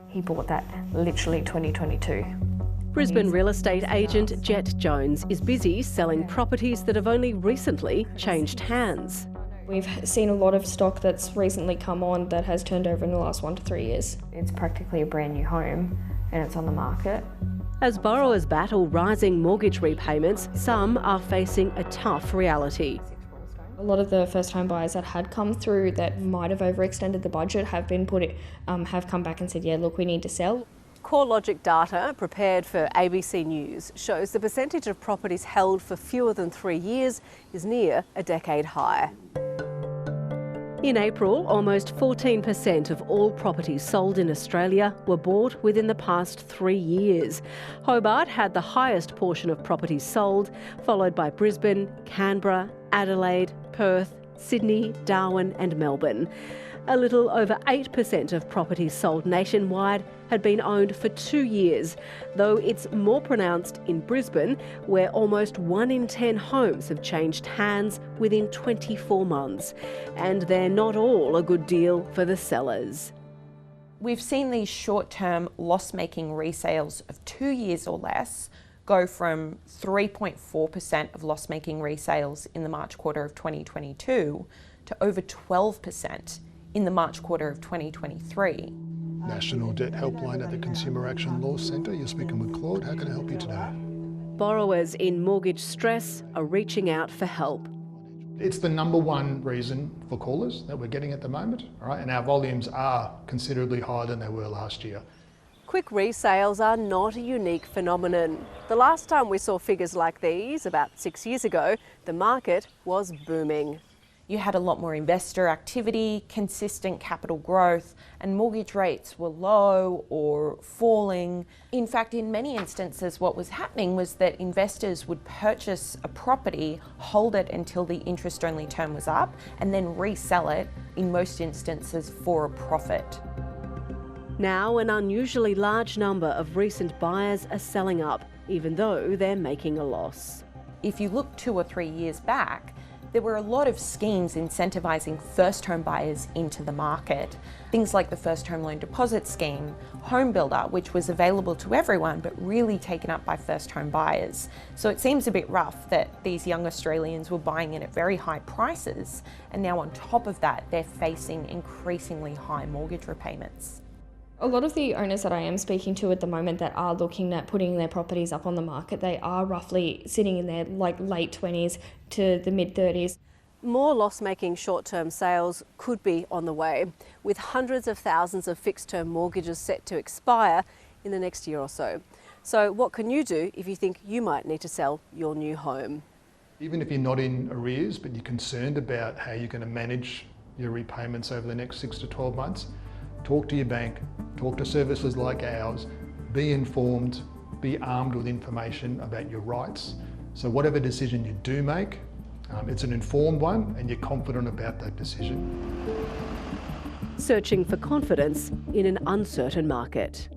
He bought that literally 2022. Brisbane real estate agent Jet Jones is busy selling properties that have only recently changed hands. We've seen a lot of stock that's recently come on that has turned over in the last 1 to 3 years. It's practically a brand new home and it's on the market. As borrowers battle rising mortgage repayments, some are facing a tough reality. A lot of the first home buyers that had come through that might have overextended the budget have come back and said, yeah, look, we need to sell. CoreLogic data prepared for ABC News shows the percentage of properties held for fewer than 3 years is near a decade high. In April, almost 14% of all properties sold in Australia were bought within the past 3 years. Hobart had the highest portion of properties sold, followed by Brisbane, Canberra, Adelaide, Perth, Sydney, Darwin and Melbourne. A little over 8% of properties sold nationwide had been owned for 2 years, though it's more pronounced in Brisbane, where almost 1 in 10 homes have changed hands within 24 months. And they're not all a good deal for the sellers. We've seen these short-term loss-making resales of 2 years or less go from 3.4% of loss-making resales in the March quarter of 2022 to over 12% in the March quarter of 2023. National Debt Helpline at the Consumer Action Law Centre. You're speaking with Claude. How can I help you today? Borrowers in mortgage stress are reaching out for help. It's the number one reason for callers that we're getting at the moment, all right? And our volumes are considerably higher than they were last year. Quick resales are not a unique phenomenon. The last time we saw figures like these, about 6 years ago, the market was booming. You had a lot more investor activity, consistent capital growth, and mortgage rates were low or falling. In fact, in many instances, what was happening was that investors would purchase a property, hold it until the interest-only term was up, and then resell it, in most instances, for a profit. Now, an unusually large number of recent buyers are selling up, even though they're making a loss. If you look 2 or 3 years back, there were a lot of schemes incentivising first home buyers into the market. Things like the first home loan deposit scheme, Home Builder, which was available to everyone but really taken up by first home buyers. So it seems a bit rough that these young Australians were buying in at very high prices, and now on top of that, they're facing increasingly high mortgage repayments. A lot of the owners that I am speaking to at the moment that are looking at putting their properties up on the market, they are roughly sitting in their late 20s to the mid 30s. More loss-making short-term sales could be on the way, with hundreds of thousands of fixed-term mortgages set to expire in the next year or so. So what can you do if you think you might need to sell your new home? Even if you're not in arrears, but you're concerned about how you're going to manage your repayments over the next 6 to 12 months, talk to your bank, talk to services like ours, be informed, be armed with information about your rights. So whatever decision you do make, it's an informed one and you're confident about that decision. Searching for confidence in an uncertain market.